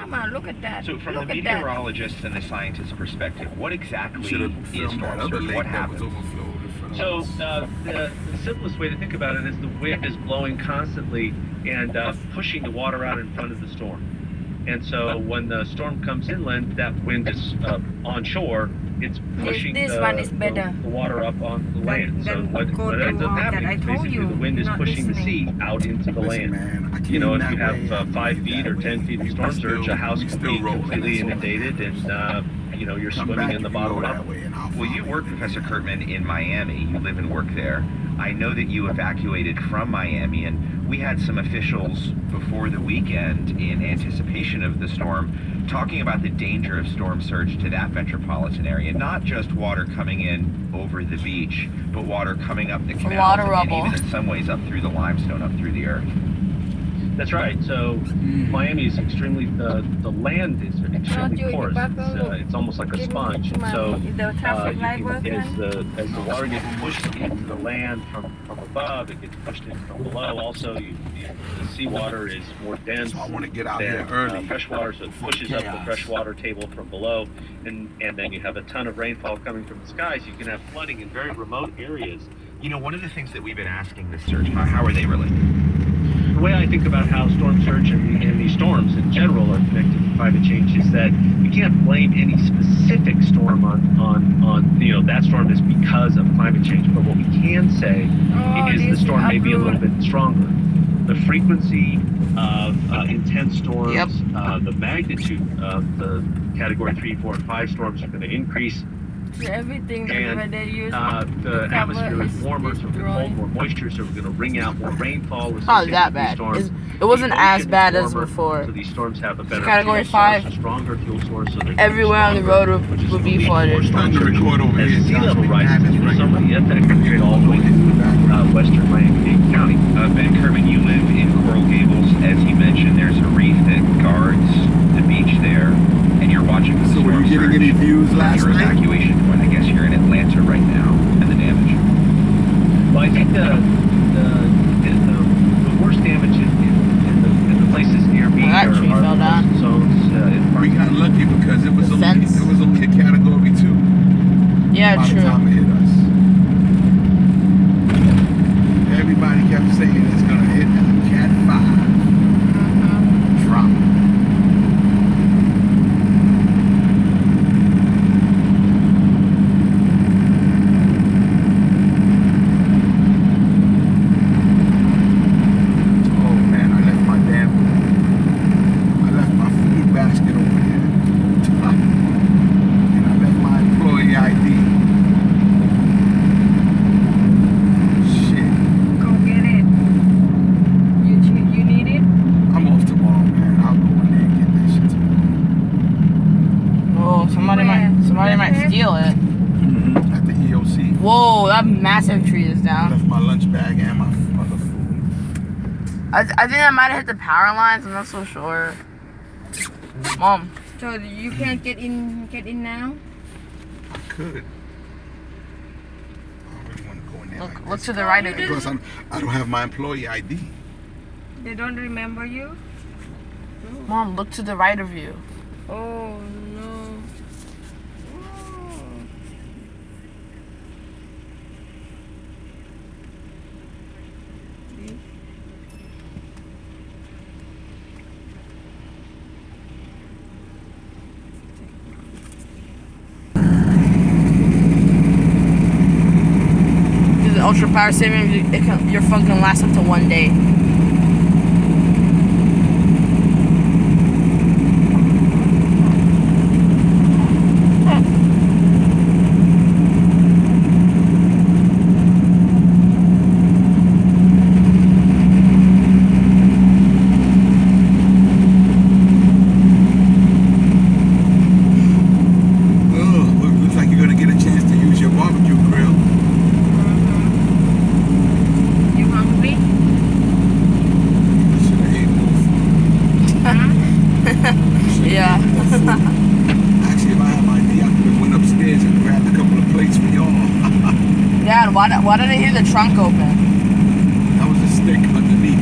Irma, look at that. So from look the meteorologist and the scientist's perspective, what exactly is storm surge? What happens? So the simplest way to think about it is the wind is blowing constantly and pushing the water out in front of the storm. And so when the storm comes inland, that wind is onshore. It's pushing the water up on the land. So what ends up happening is basically the wind is pushing the sea out into the land. You know, if you have 5 feet or 10 feet of storm surge, a house can be completely inundated and you know, you're swimming in the bottom level. Well, you work, Professor Kurtman, in Miami. You live and work there. I know that you evacuated from Miami, and we had some officials before the weekend in anticipation of the storm talking about the danger of storm surge to that metropolitan area. Not just water coming in over the beach, but water coming up the canals and even in some ways up through the limestone, up through the earth. That's right. So Miami is extremely, the land is extremely porous. It's almost like a sponge. And so as the water gets pushed into the land from above, it gets pushed in from below. Also, the seawater is more dense than fresh water, so it pushes up the freshwater table from below. And then you have a ton of rainfall coming from the skies. You can have flooding in very remote areas. You know, one of the things that we've been asking this surge about, how are they related? The way I think about how storm surge and these storms in general are connected to climate change is that you can't blame any specific storm on you know, that storm is because of climate change. But what we can say is the storm may be a little bit stronger. The frequency of intense storms, the magnitude of the category 3, 4, and 5 storms are going to increase. Everything and they use the atmosphere is warmer, so we're going to hold more moisture, so we're going to bring out more rainfall. Not that bad. It wasn't as bad as before. So these storms have a better category fuel 5. Source, a stronger fuel source. So everywhere on the road would be flooded. As sea level rises, as a result of the effect of all the way to western Miami-Dade County. Ben Kerman, you live in Coral Gables. As he mentioned, there's a reef that guards the beach there, and you're watching the storm surge. So were you getting any views last night? Your evacuation point. I guess you're in Atlanta right now, and the damage. Well, I think the worst damage in the places near me are the coastal zones. We got lucky because it was only a category 2. Yeah, by true. the time it hit us. Everybody kept saying it's gonna hit a cat 5. Drop. Somebody might steal it. At the EOC. Whoa, that massive tree is down. I left my lunch bag and my other food. I think that might have hit the power lines. I'm not so sure. Mom. So you can't get in now? I could. I really want to go in there. Look to the right of you. Because I don't have my employee ID. They don't remember you? Mom, look to the right of you. Oh, no. Ultra power saving, your phone can last up to 1 day. Looks like you're gonna get a chance to use your barbecue grill. Yeah. Actually, if I had my ID, I could have went upstairs and grabbed a couple of plates for y'all. Dad, why did I hear the trunk open? That was a stick underneath.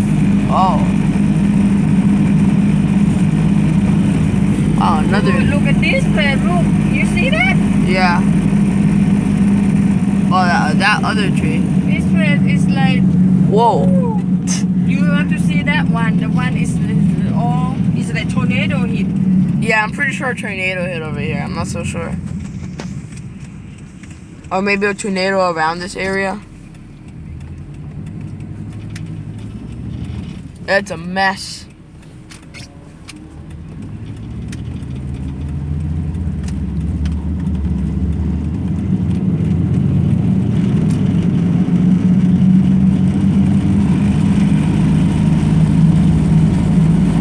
Oh. other. Look at this place. Look, you see that? Yeah. Oh, that other tree. This place is like. Whoa. You want to see that one? The one is all is like tornado hit. Yeah, I'm pretty sure a tornado hit over here. I'm not so sure. Or maybe a tornado around this area. It's a mess.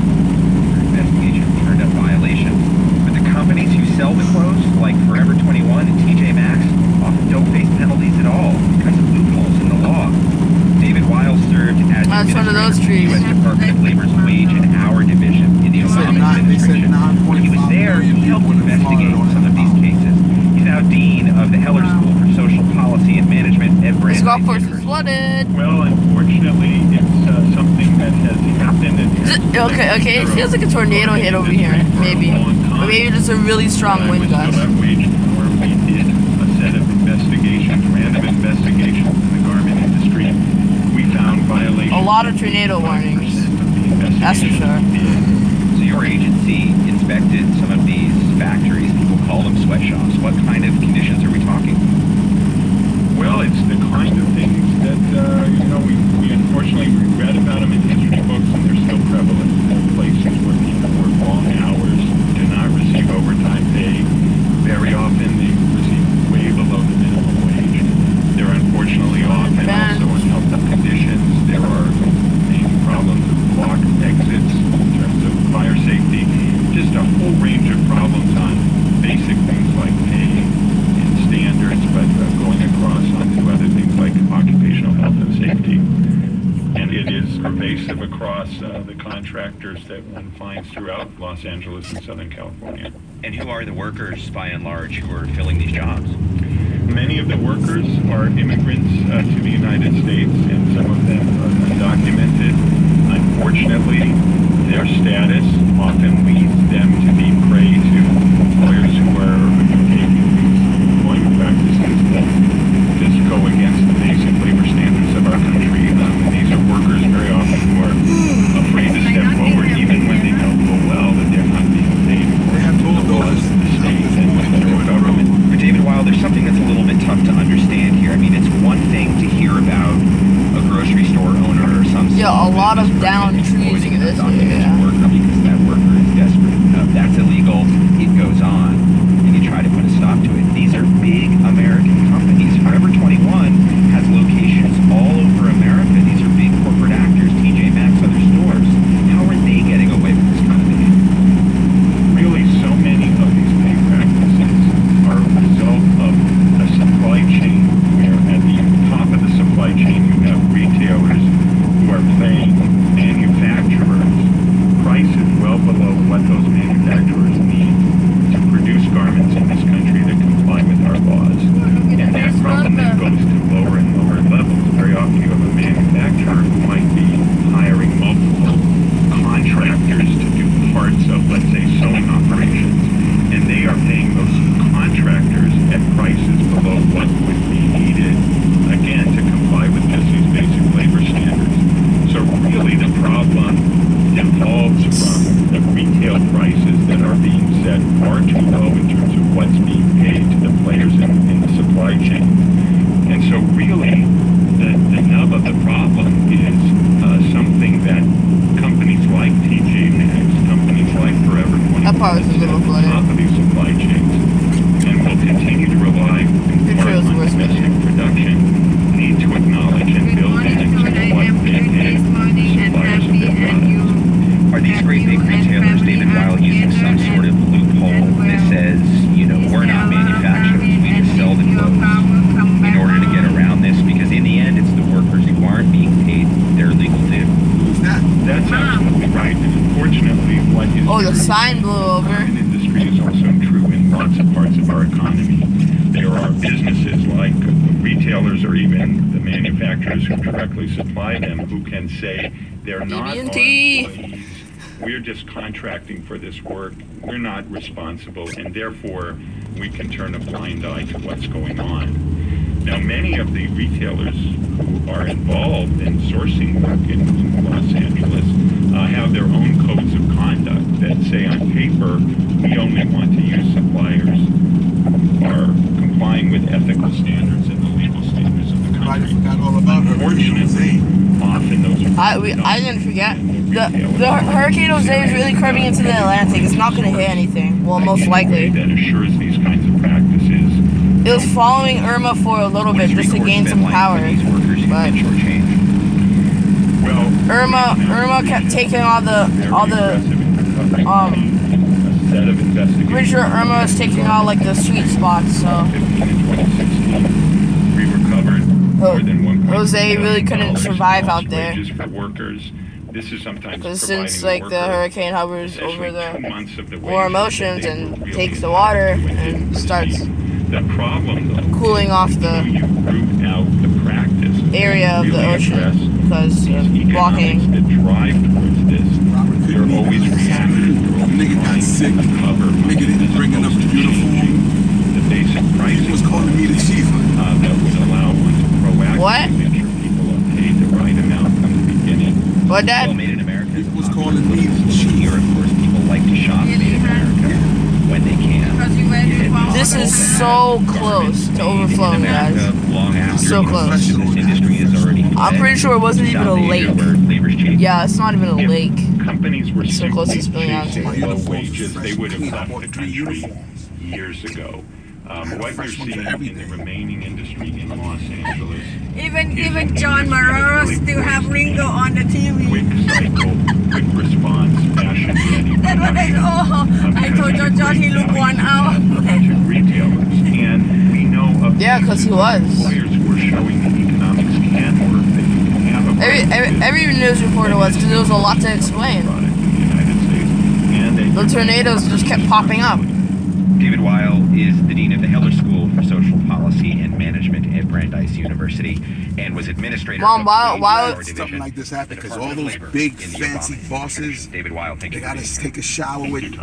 Investigation turned up violations. But the companies who sell the clothes, like Forever 21 and TJ Maxx, often don't face penalties at all because of loopholes in the law. David Wiles served as That's one of those administrator trees. for the U.S. Department of Labor's Wage and Hour Division in the Obama administration. When he was there, he helped investigate some of these cases. He's now dean of the Heller School for Social Policy and Management at This Brandeis golf course is University. flooded. Well, unfortunately, it's something that has happened. Okay, it feels like a tornado hit over here, maybe. Or maybe just a really strong wind gust. We did a set of investigations, random investigations in the garment industry. We found violations. A lot of tornado warnings. That's for sure. So your agency inspected some of these factories. People call them sweatshops. What kind of conditions are we talking? Well, it's the kind of things that, we unfortunately read about them in history books, and they're still prevalent. Places where people work long hours, do not receive overtime pay. Very often they receive way below the minimum wage. They're unfortunately often also unhealthy conditions. There are many problems with blocked exits in terms of fire safety. Just a whole range of problems on basic things like pay and standards, but going across onto other things like occupational health and safety. And it is pervasive across the contractors that one finds throughout Los Angeles and Southern California. And who are the workers, by and large, who are filling these jobs? Many of the workers are immigrants to the United States, and some of them are undocumented. Unfortunately, their status often leads them to be prey to employers who are taking these employment practices that just go against the basic labor standards of our country. These are workers very often who are afraid to step forward, even when they know full well that they're not being paid for the laws of the state and the federal government. But David Weil, there's something that's a little bit tough to understand here. I mean, it's one thing to hear about a grocery store owner or some Yeah, a lot of business down person trees exploiting in this an undocumented area. worker because that worker is desperate. That's illegal. It goes on, and you try to put a stop to it. These are big American companies. Forever 21 has locations all over America. These are big corporate actors. TJ Maxx, other stores. How are they getting away with this kind of behavior? Really, so many of these pay practices are a result of a supply chain where at the top of the supply chain you have retailers who are paying manufacturers prices well below what those manufacturers need to produce garments in this country that comply with our laws. And that problem then goes to lower and lower levels. Very often you have a manufacturer who might be hiring multiple contractors to do parts of, let's say, sewing operations, and they are paying those contractors at prices below what would be needed, again, to comply with just these basic labor standards. So really the problem evolves from the retail prices that are being set far too low in terms of what's being paid to the players in the supply chain. And so really the nub of the problem is something that companies like TJ Maxx, companies like Forever 21, That part was a little at the flooded. top of these supply chains, and will continue to rely Picture more was on worse than domestic you. production, need to acknowledge and Good build morning in to what I they am pay good this morning and suppliers of happy their and products. you. Are these great big retailers, David Weil, using some sort of loophole that says, we're not manufacturers, we just sell the clothes in order to get around this? Because in the end, it's the workers who aren't being paid their legal due. Who's that? That's absolutely right, and unfortunately, what is Oh, the true sign blew in the over. garment industry is also true in lots of parts of our economy. There are businesses like retailers or even the manufacturers who directly supply them who can say they're not our BB&T. employees, we're just contracting for this work. We're not responsible, and therefore we can turn a blind eye to what's going on. Now, many of the retailers who are involved in sourcing work in Los Angeles have their own codes of conduct that say on paper, we only want to use suppliers who are complying with ethical standards and the legal standards of the I country. forgot all about her. Unfortunately, often those I didn't forget. The Hurricane Jose is really curving into the Atlantic. It's not going to hit anything. Well, most likely. that assures these kinds of practices. It was following Irma for a little bit just to gain some power. But Well, Irma kept taking all the set of investigators. pretty sure Irma was taking all like the sweet spots, so 15 and 2016, we recovered more than 1.2 Jose really couldn't million survive lost out there. wages for workers. This is sometimes because providing since like the worker hurricane hovers over essentially 2 the months of the warm wages oceans that they and were really takes the water entitled to and receive. starts The problem, though, cooling off until the you root out the practice area of the really ocean address because these of economics blocking. that drive towards this, you're always reacting. You're always Nigga got trying sick. to cover Nigga didn't bring enough uniform. the basic He pricing was calling me the chief. that would allow one to proactively What? make sure people are paid the right amount from the beginning. What, Well, Dad? Made in America is He was popular calling me the chief. here. Of course, people like to shop Made in America when they can. Because you went to Walmart. This is so close to overflowing, guys. Long after So close. This industry is already I'm pretty sure it wasn't even a South Asia, lake. where labor's changing. Yeah, it's not even a If lake. companies were So close to simply spilling out. chasing My low uniforms wages, fresh they would have clean. I left bought the 3 country uniforms. years ago. What Fresh you're ones seeing for in the everything. remaining industry in Los Angeles Even John Marrero still have Ringo on the TV. quick cycle, quick response, fashion ready. That was like, oh, I told John he looked one out. Retailers, and we know of Yeah, 'cause he was. employers who are showing that economics can work, that you can have a Every news reporter was because there was a lot to explain. product in the United States, and they The tornadoes just kept popping up. David Weil is the Dean of the Heller School for Social Policy and Management at Brandeis University and was administrator Mom, of why- the why- Wage Something Division like this happened at the because all Department of those Labor big in the fancy Obama bosses, administration. David Weil, thank they you for gotta being here. take a shower with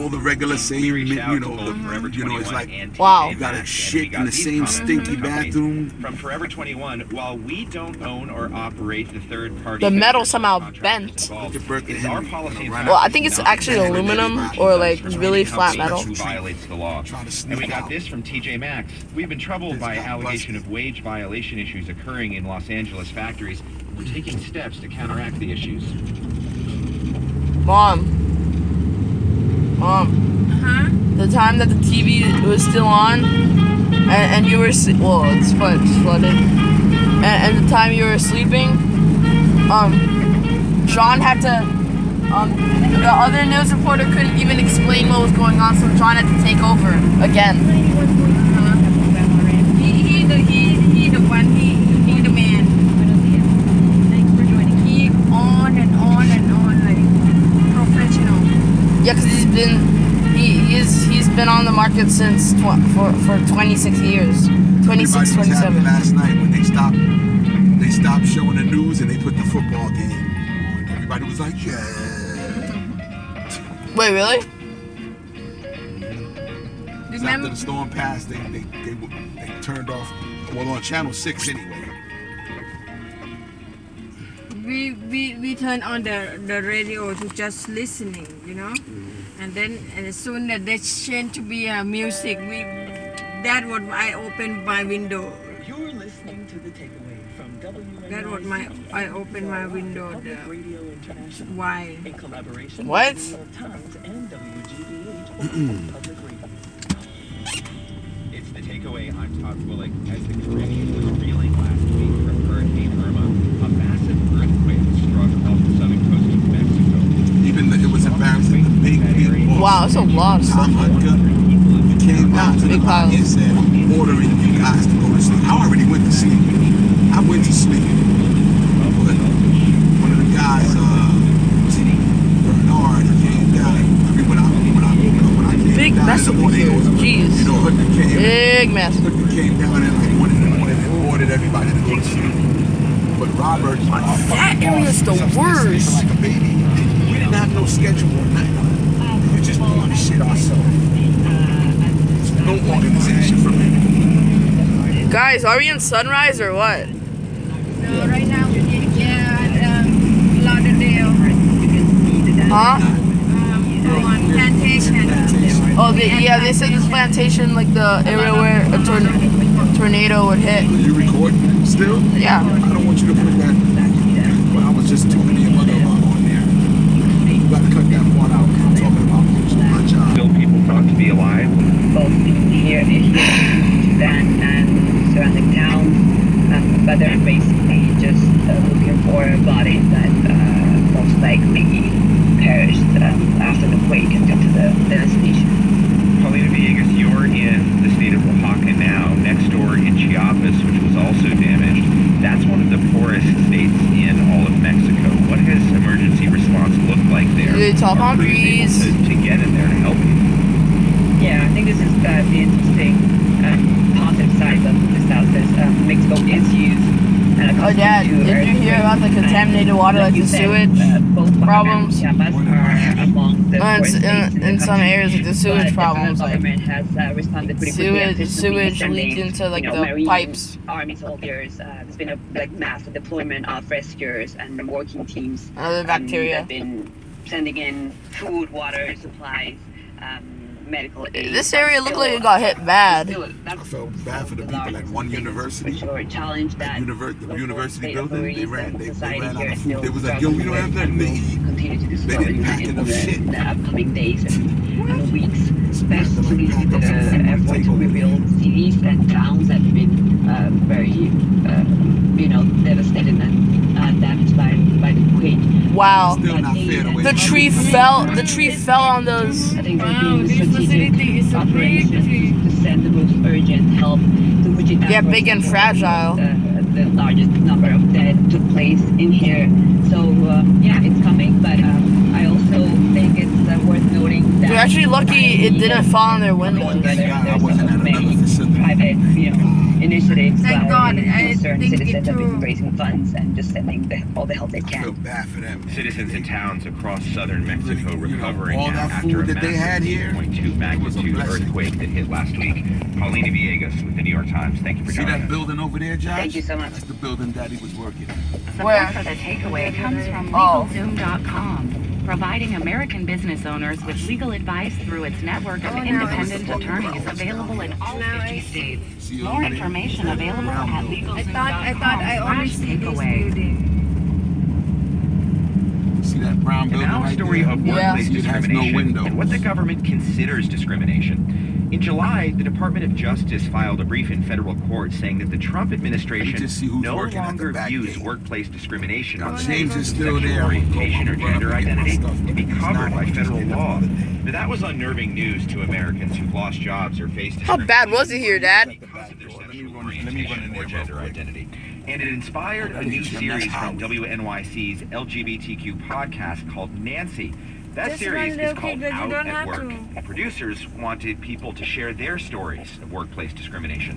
all the regular same, We you reached out to know, both Forever it's 21 like and Wow. TJ you gotta Maxx, and shit we in got the these same comments stinky from companies. bathroom. From Forever 21, while we don't own or operate the third-party The metal vendors or somehow contractors bent. involved, Look at Berkeley it is our Henry, policy and right Well, I practice think it's not actually to aluminum regulate or like companies really flat metal. who violates the law. Trying to And sneak we got out. this from TJ Maxx. We've been troubled This by got allegation busted. of wage violation issues occurring in Los Angeles factories. We're taking steps to counteract the issues. Mom, Huh? the time that the TV was still on, and you were well, it's flooded, and the time you were sleeping, John had to, the other news reporter couldn't even explain what was going on, so John had to take over again. He the one, he the man. Thanks for joining us. He on and on and on like professional. Yeah, because he's been on the market since for 26 years, 26, Everybody was happy 27. last night when they stopped showing the news and they put the football game on. Everybody was like, yeah. Wait, really? After Remember, the storm passed, they turned off. Well, on channel 6 anyway. we turn on the radio to just listening, you know, and then as soon as they change to be music, that what I open my window. You're listening to the takeaway from WNYC. That what I open my window. Public Radio International. Why? In collaboration What? with the New York Times and WGBH Oregon Public Radio. It's the takeaway. I'm Todd Swillig. As the Caribbean was reeling last week from Hurricane Irma, a massive earthquake struck off the southern coast of Mexico. Even it was embarrassing. The big boss, Wow, that's a lot of stuff. Tom Hutka, he came down to the Big lobby and piles. said, I'm ordering you guys to go to sleep. I already went to sleep. I went to sleep. But one of the guys, Bernard, he came down. I mean, when I came Big down mess in the over morning, here. it was, Jeez. you know, Hutka came. Big mess. Hutka came down at like 1 in the morning and ordered everybody to go to sleep. But Robert, That area's the was upstairs sleeping worst. like a baby. have no schedule or nothing. We're just doing the shit ourselves. There's no organization for me. Guys, are we in Sunrise or what? No, right now we're at Lauderdale. Huh? On Plantation. Oh, they said this plantation, like the area where a tornado would hit. Are you recording still? Yeah. I don't want you to put that. Well, I was just talking to your mother about on there. You got to cut that part out. I'm talking about my job. Still people thought to be alive. both here in Sudan and surrounding towns, but they're basically just looking for a body that most likely perished after the quake and due to the devastation. Paulina Villegas, you're in the state of Oaxaca now, next door in Chiapas, which was also damaged. That's one of the poorest states in all of Mexico. What has emergency response looked like there? Do they talk on Are crews breeze? able to get in there to help you? Yeah, I think this is the interesting positive side of this house. Mexico is used and Oh, Dad, did you hear about the contaminated water, like the sewage problems? In some areas, like the sewage problems, like sewage leaked into like the pipes. Army soldiers. There's been a massive deployment of rescuers and working teams. Other bacteria. They've been sending in food, water, supplies, medical aid. This area looked like it got hit bad. I felt bad for the people at one university. Challenge that The university building, they ran out here of food. They was like, yo, we don't have nothing to eat. Continue to They didn't pack in enough shit. the upcoming days and weeks, especially Pack up the some food and effort take to over. rebuild cities and towns that have been very, devastated and damaged by the quake. Wow. Still not fair the way The tree fell. The tree fell on those. I think Wow, there's this been facility is strategic a big operations tree. to send the most urgent help to which it Yeah, big and fragile. The largest number of dead took place in here. So yeah, it's coming, but I also think it's worth noting that We're actually lucky it didn't fall on their windows. I wasn't at another facility. Private, initiatives. Thank God, I Concerned think citizens it have been too. raising funds and just sending all the help they I feel can. bad for them. Citizens in towns across southern Mexico Really, recovering all now that after food a that they had here, massive 2.2 was a magnitude blessing. earthquake that hit last week. Paulina Villegas with the New York Times. Thank you for See joining that us. building over there, Josh? Thank you so much. That's the building Daddy was working in. Where? Support for the takeaway comes from Oh. LegalZoom.com, providing American business owners with legal advice through its network of Oh, no, independent it's- attorneys available in all No, 50 it's- states. See More over there? information available Brown at building. I thought I only see this legalzoom.com/takeaway. building. See that brown And building now a right story there? of Yeah. workplace See, it has no discrimination windows. and what the government considers discrimination. In July, the Department of Justice filed a brief in federal court saying that the Trump administration Just see who's no working at the longer back views gate. workplace discrimination on Now, the James basis is of still sexual there. orientation or I'm gonna gender go up and get my identity stuff, to be but it's covered not. by Just federal get law. another day. Now, that was unnerving news to Americans who've lost jobs or faced How discrimination bad was it here, Dad? because of their Let me sexual run in orientation there or real gender quick. identity. And it inspired a Okay, new Jim, series that's from Howie. WNYC's LGBTQ podcast called Nancy. That Just series run is real called quick, but you Out don't at have Work. to. Producers wanted people to share their stories of workplace discrimination.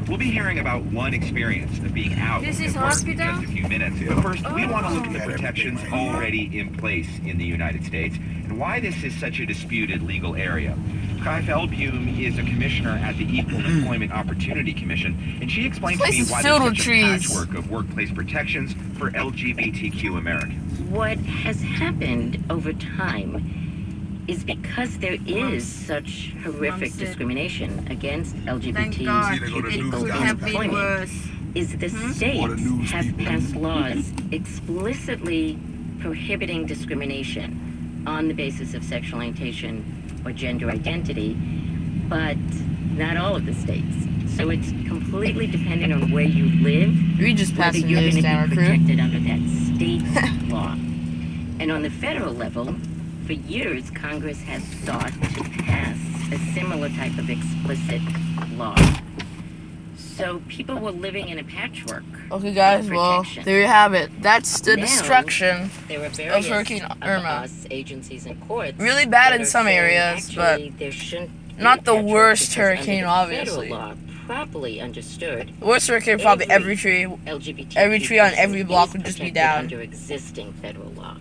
We'll be hearing about one experience of being out This at is work in hospital? just a few minutes. But first, we want to look at the Oh. protections already in place in the United States and why this is such a disputed legal area. Kai Feldblum is a commissioner at the Equal Employment Opportunity Commission, and she explained to This me place why is there's filled with such a trees. patchwork of workplace protections for LGBTQ Americans. What has happened over time is because there is such horrific said- discrimination against Thank LGBT God, See, they go to it news could guys have back been then. worse. is the Or the states news have people. passed laws explicitly prohibiting discrimination on the basis of sexual orientation or gender identity, but not all of the states. So it's completely dependent on where you live, We just whether passed the you're news going to down, be crew. protected under that state law. And on the federal level, for years, Congress has sought to pass a similar type of explicit law. So people were living in a patchwork. Okay, guys, well, Protection. there you have it. That's the Now, destruction. There are various Hurricane of Irma. us, agencies and courts. Really bad that in are some saying, areas, but actually, there shouldn't be not a the patchwork worst because hurricane, under the federal obviously. law, properly understood, Worst hurricane, probably every Every tree. LGBT Every tree on person every block is would just be protected down. under existing federal law.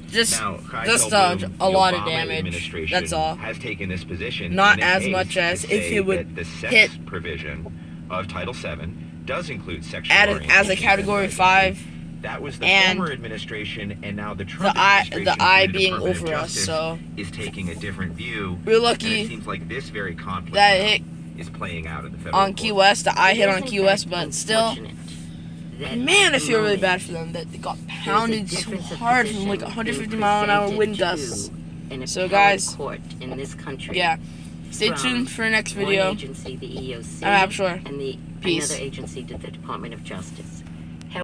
Just Now, just Bloom, a lot the of Obama damage. administration That's all. has taken this position Not in as case much as to if say it would that the sex hit provision of Title VII does include sexual added as a orientation Category and 5. That was the And former administration, and now the Trump The I administration, through the being Department of over us, Justice, so is taking a different view. we're And lucky it seems like this very conflict that now it is playing out in the federal on Key courts. West. The I hit on Isn't Key West, that but still, unfortunate that man, I at the feel really moment bad for them that they got pounded so difference of hard from like position 150 being mile an hour presented wind to gusts. an So, appellate guys, court in this country. Yeah, stay from tuned for the next one video. agency, the EEOC, I'm sure. and the Peace. another agency, the Department of Justice.